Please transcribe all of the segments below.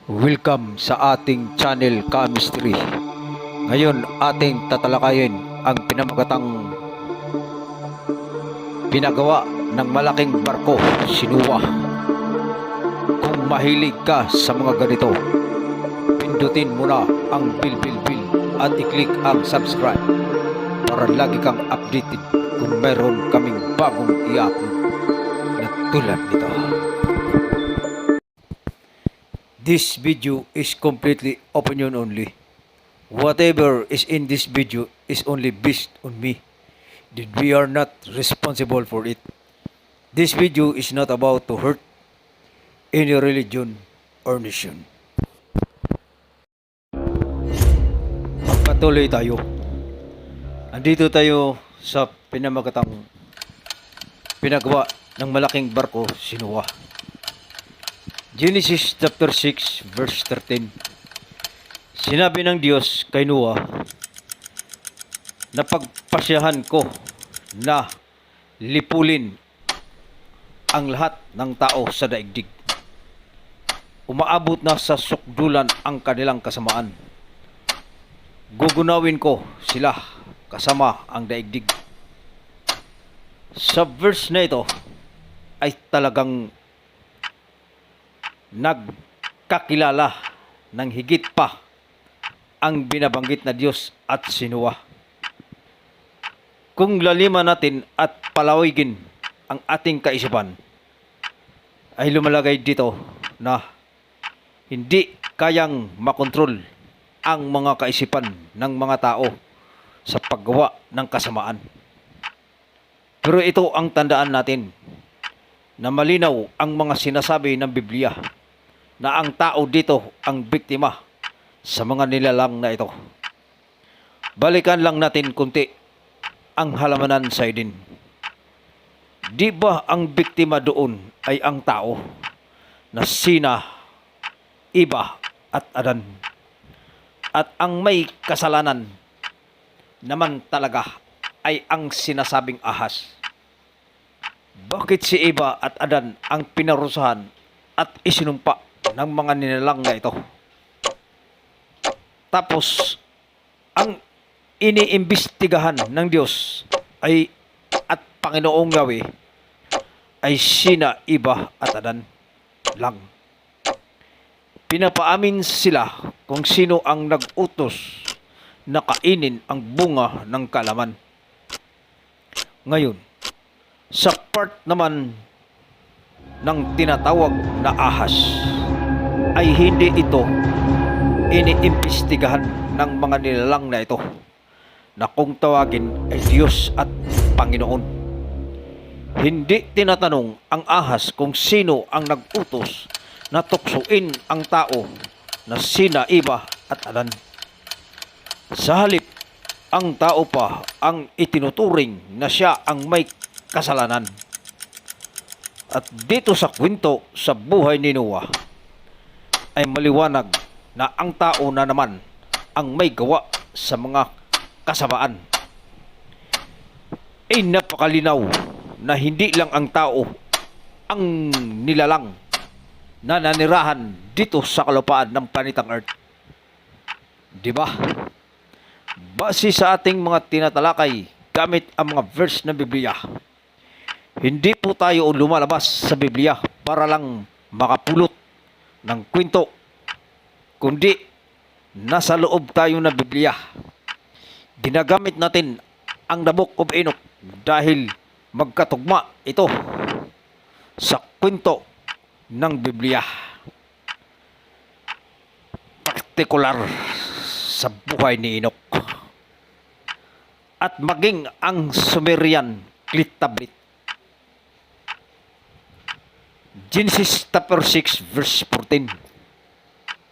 Welcome sa ating channel Chemistry. Ngayon ating tatalakayin ang pinamagatang pinagawa ng malaking barko, Sinuwa. Kung mahilig ka sa mga ganito, pindutin mo na ang bell at i-click ang subscribe para lagi kang updated kung mayroon kaming bagong i-upload na tulad nito. This video is completely opinion only. Whatever is in this video is only based on me. Then we are not responsible for it. This video is not about to hurt any religion or nation. Magpatuloy tayo. Andito tayo sa pinamagatang pinagawa ng malaking barko, Sinuwa. Genesis chapter 6 verse 13. Sinabi ng Diyos kay Noah, napagpasyahan ko na lipulin ang lahat ng tao sa daigdig. Umaabot na sa sukdulan ang kanilang kasamaan. Gugunawin ko sila kasama ang daigdig. Sa verse na ito ay talagang nagkakilala ng higit pa ang binabanggit na Diyos at Sinuwa. Kung laliman natin at palawigin ang ating kaisipan, ay lumalagay dito na hindi kayang makontrol ang mga kaisipan ng mga tao sa paggawa ng kasamaan. Pero ito ang tandaan natin na malinaw ang mga sinasabi ng Biblia na ang tao dito ang biktima sa mga nilalang na ito. Balikan lang natin kunti ang halamanan sa Eden. Di ba ang biktima doon ay ang tao na sina, Eva at Adan? At ang may kasalanan naman talaga ay ang sinasabing ahas. Bakit si Eva at Adan ang pinarusahan at isinumpa ng mga nilalang na ito? Tapos, ang iniimbestigahan ng Diyos ay at Panginoong Yahweh ay sina Eva at Adan lang. Pinapaamin sila kung sino ang nag-utos na kainin ang bunga ng kaalaman. Ngayon, sa part naman ng tinatawag na ahas, ay hindi ito iniimbestigahan ng mga nilalang na ito na kung tawagin ay Diyos at Panginoon. Hindi tinatanong ang ahas kung sino ang nag-utos na tuksuin ang tao na sina Eva at Adan. Sa halip, ang tao pa ang itinuturing na siya ang may kasalanan. At dito sa kwento sa buhay ni Noah ay maliwanag na ang tao na naman ang may gawa sa mga kasamaan. Ay napakalinaw na hindi lang ang tao ang nilalang na nanirahan dito sa kalupaan ng planetang Earth. Di ba? Base sa ating mga tinatalakay gamit ang mga verse ng Biblia, hindi po tayo lumalabas sa Biblia para lang makapulot ng kwento, kundi nasa loob tayo ng Biblia. Ginagamit natin ang The Book of Enoch dahil magkatugma ito sa kwento ng Biblia. Partikular sa buhay ni Enoch. At maging ang Sumerian Clitablet. Genesis chapter 6 verse 14.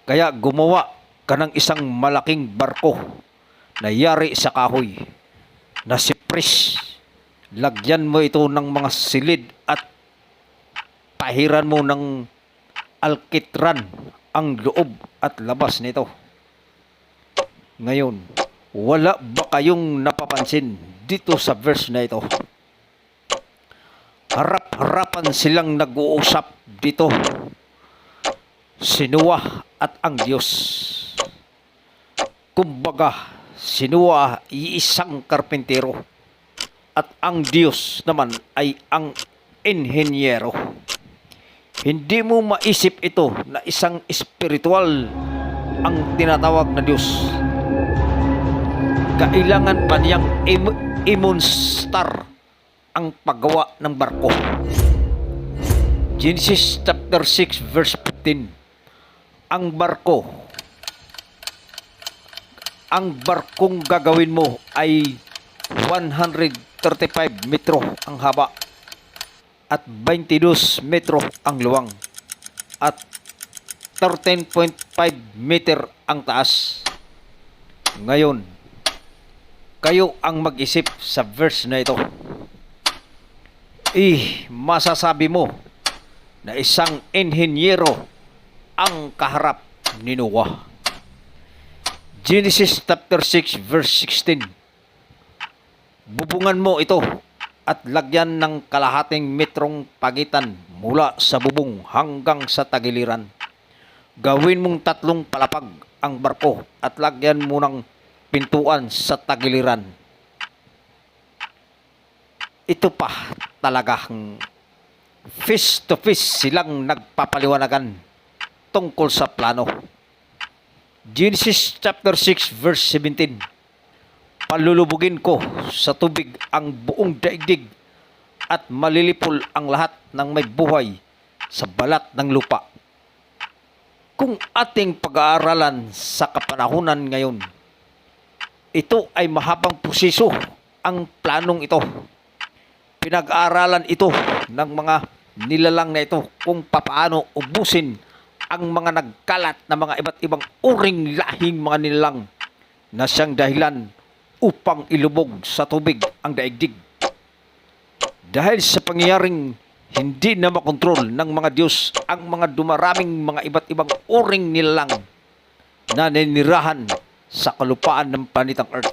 Kaya gumawa ka ng isang malaking barko na yari sa kahoy na sipris. Lagyan mo ito ng mga silid at pahiran mo ng alkitran ang loob at labas nito. Ngayon, wala ba kayong napapansin dito sa verse na ito? Harap-harapan silang nag-uusap dito. Si Noah at ang Diyos. Kumbaga, si Noah ay isang karpintero at ang Diyos naman ay ang inhenyero. Hindi mo maisip ito na isang espiritual ang tinatawag na Diyos. Kailangan pa niyang i-monster ang paggawa ng barko. Genesis chapter 6 verse 15. Ang barkong gagawin mo ay 135 metro ang haba at 22 metro ang luwang at 13.5 meter ang taas. Ngayon, kayo ang mag-isip sa verse na ito. Masasabi mo na isang inhenyero ang kaharap ni Noah. Genesis chapter 6 verse 16. Bubungan mo ito at lagyan ng kalahating metrong pagitan mula sa bubong hanggang sa tagiliran. Gawin mong 3 palapag ang barko at lagyan mo ng pintuan sa tagiliran. Ito pa talagang face to face silang nagpapaliwanagan tungkol sa plano. Genesis chapter 6 verse 17. Palulubugin ko sa tubig ang buong daigdig at malilipol ang lahat ng may buhay sa balat ng lupa. Kung ating pag-aaralan sa kapanahunan ngayon, ito ay mahabang proseso ang planong ito. Pinag-aaralan ito ng mga nilalang na ito kung papaano ubusin ang mga nagkalat na mga iba't ibang uring lahing mga nilalang na siyang dahilan upang ilubog sa tubig ang daigdig. Dahil sa pangyayaring hindi na makontrol ng mga Diyos ang mga dumaraming mga iba't ibang uring nilalang na ninirahan sa kalupaan ng planetang Earth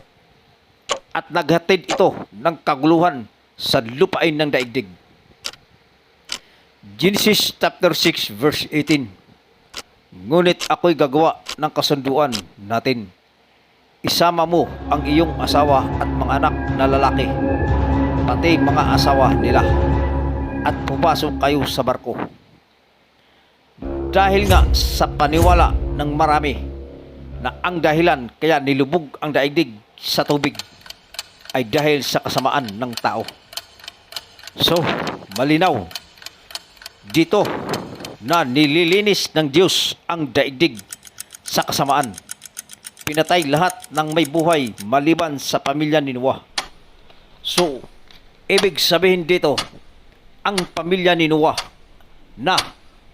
at naghatid ito ng kaguluhan sa lupain ng daigdig. Genesis chapter 6 verse 18. Ngunit ako'y gagawa ng kasunduan natin. Isama mo ang iyong asawa at mga anak na lalaki, pati mga asawa nila, at pumasok kayo sa barko. Dahil nga sa paniwala ng marami na ang dahilan kaya nilubog ang daigdig sa tubig ay dahil sa kasamaan ng tao. So, malinaw dito na nililinis ng Diyos ang daigdig sa kasamaan. Pinatay lahat ng may buhay maliban sa pamilya ni Noah. So, ibig sabihin dito, ang pamilya ni Noah na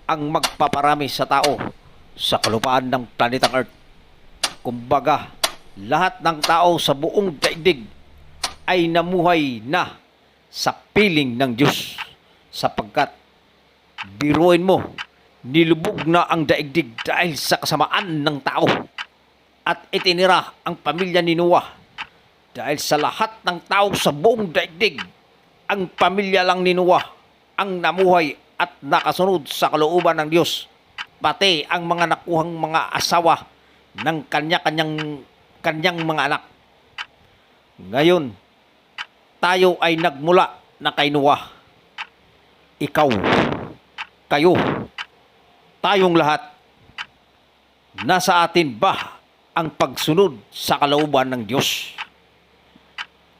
ang magpaparami sa tao sa kalupaan ng planetang Earth. Kumbaga, lahat ng tao sa buong daigdig ay namuhay na sa piling ng Diyos sapagkat biruin mo, nilubog na ang daigdig dahil sa kasamaan ng tao at itinira ang pamilya ni Noah dahil sa lahat ng tao sa buong daigdig. Ang pamilya lang ni Noah ang namuhay at nakasunod sa kalooban ng Diyos, pati ang mga nakuhang mga asawa ng kanyang mga anak. Ngayon, tayo ay nagmula na kay Noah. Ikaw, kayo, tayong lahat, nasa atin ba ang pagsunod sa kalooban ng Diyos?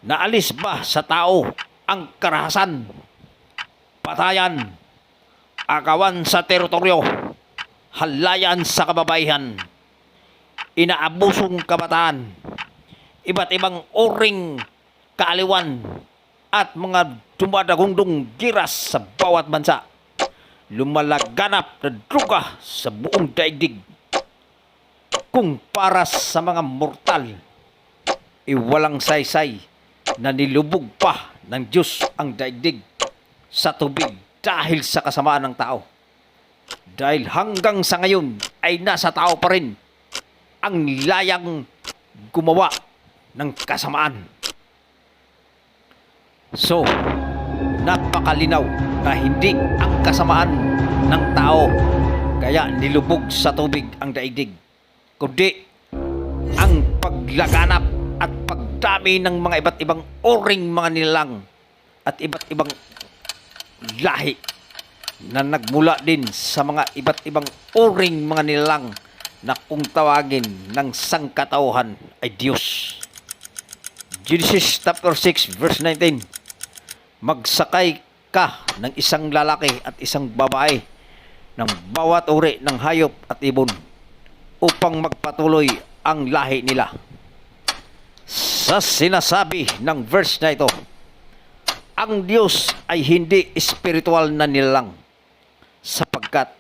Naalis ba sa tao ang karahasan, patayan, agawan sa teritoryo, halayan sa kababaihan, inaabusong kabataan, iba't ibang oring kaaliwan, at mga dumadagundong giras sa bawat bansa, lumalaganap na druga sa buong daigdig. Kung para sa mga mortal, walang saysay na nilubog pa ng Diyos ang daigdig sa tubig dahil sa kasamaan ng tao. Dahil hanggang sa ngayon ay nasa tao pa rin ang layang gumawa ng kasamaan. So, napakalinaw na hindi ang kasamaan ng tao kaya nilubog sa tubig ang daigdig, kundi ang paglaganap at pagdami ng mga iba't ibang uring mga nilalang at iba't ibang lahi na nagmula din sa mga iba't ibang uring mga nilalang na kung tawagin ng sangkatauhan ay Diyos. Genesis chapter 6 verse 19, magsakay ka ng isang lalaki at isang babae ng bawat uri ng hayop at ibon upang magpatuloy ang lahi nila. Sa sinasabi ng verse na ito, ang Diyos ay hindi espiritual na nilalang, sapagkat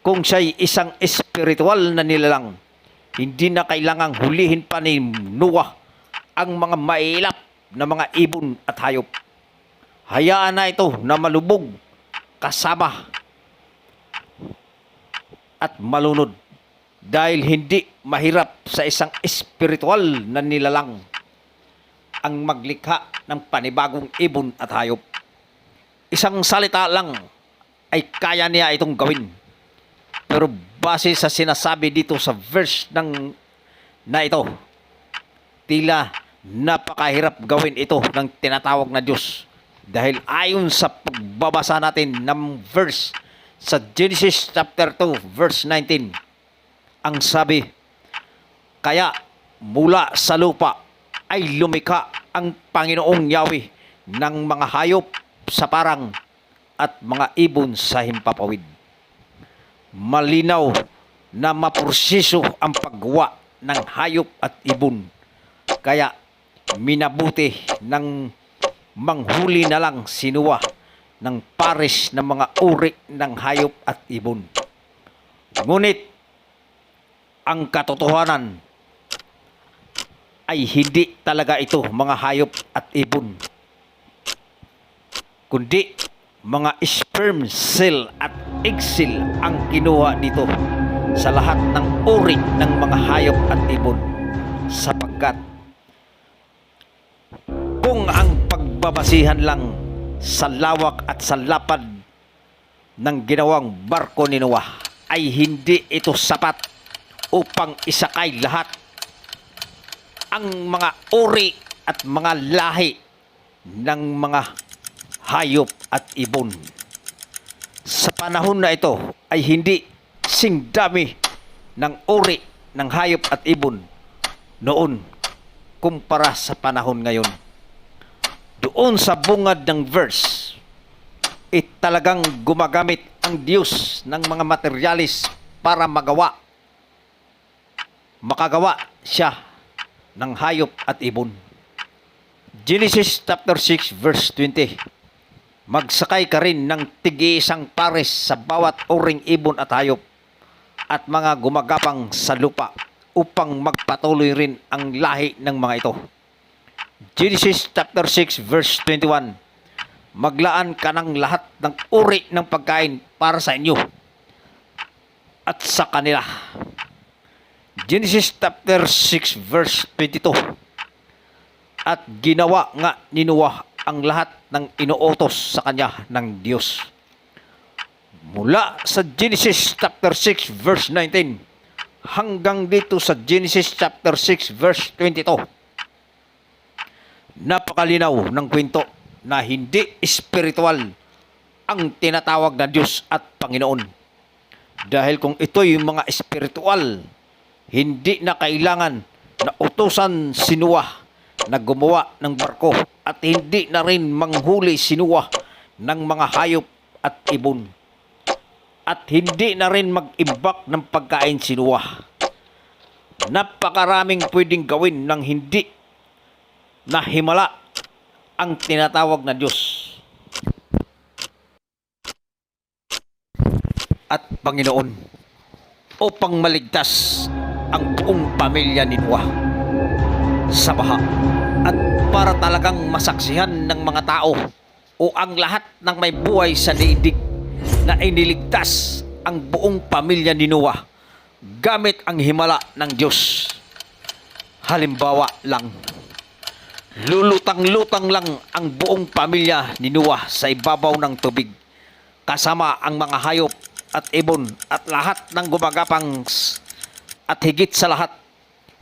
kung siya'y isang espiritual na nilalang, hindi na kailangang hulihin pa ni Noah ang mga mailap na mga ibon at hayop. Hayaan na ito na malubog kasama at malunod, dahil hindi mahirap sa isang espiritual na nilalang ang maglikha ng panibagong ibon at hayop. Isang salita lang ay kaya niya itong gawin. Pero base sa sinasabi dito sa verse na ito, tila napakahirap gawin ito ng tinatawag na Diyos. Dahil ayon sa pagbabasa natin ng verse sa Genesis chapter 2 verse 19, ang sabi, kaya mula sa lupa ay lumikha ang Panginoong Yahweh ng mga hayop sa parang at mga ibon sa himpapawid. Malinaw na maproseso ang paggawa ng hayop at ibon, kaya minabuti ng manghuli na lang si Noah ng pares ng mga uri ng hayop at ibon. Ngunit ang katotohanan ay hindi talaga ito mga hayop at ibon, kundi mga sperm cell at egg cell ang kinuha dito sa lahat ng uri ng mga hayop at ibon, sapagkat kung ang pagbabasihan lang sa lawak at sa lapad ng ginawang barko ni Noah ay hindi ito sapat upang isakay lahat ang mga uri at mga lahi ng mga hayop at ibon. Sa panahon na ito ay hindi singdami ng uri ng hayop at ibon noon kumpara sa panahon ngayon. Doon sa bungad ng verse, talagang gumagamit ang Diyos ng mga materialis para makagawa siya ng hayop at ibon. Genesis chapter 6 verse 20, magsakay ka rin ng tig-iisang pares sa bawat uring ibon at hayop at mga gumagapang sa lupa upang magpatuloy rin ang lahi ng mga ito. Genesis chapter 6 verse 21, maglaan ka ng lahat ng uri ng pagkain para sa inyo at sa kanila. Genesis chapter 6 verse 22, at ginawa nga ni Noah ang lahat ng inuutos sa kanya ng Diyos. Mula sa Genesis chapter 6 verse 19 hanggang dito sa Genesis chapter 6 verse 22, napakalinaw ng kwento na hindi espiritual ang tinatawag na Diyos at Panginoon. Dahil kung ito'y mga espiritual, hindi na kailangan na utusan si Noah na gumawa ng barko at hindi na rin manghuli si Noah ng mga hayop at ibon. At hindi na rin mag-imbak ng pagkain si Noah. Napakaraming pwedeng gawin ng hindi na himala ang tinatawag na Diyos at Panginoon upang maligtas ang buong pamilya ni Noah sa baha, at para talagang masaksihan ng mga tao o ang lahat ng may buhay sa daigdig na iniligtas ang buong pamilya ni Noah gamit ang himala ng Diyos. Halimbawa lang, lulutang-lutang lang ang buong pamilya ni Noah sa ibabaw ng tubig kasama ang mga hayop at ibon at lahat ng gumagapang at higit sa lahat,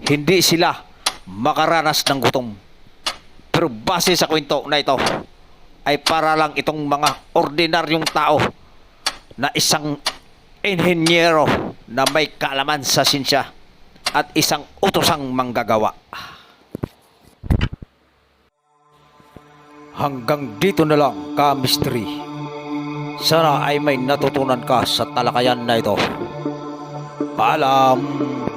hindi sila makaranas ng gutom. Pero base sa kwento na ito, ay para lang itong mga ordinaryong tao na isang inhenyero na may kaalaman sa sinsya at isang utosang manggagawa. Hanggang dito na lang ka, mystery. Sana ay may natutunan ka sa talakayan na ito. Paalam!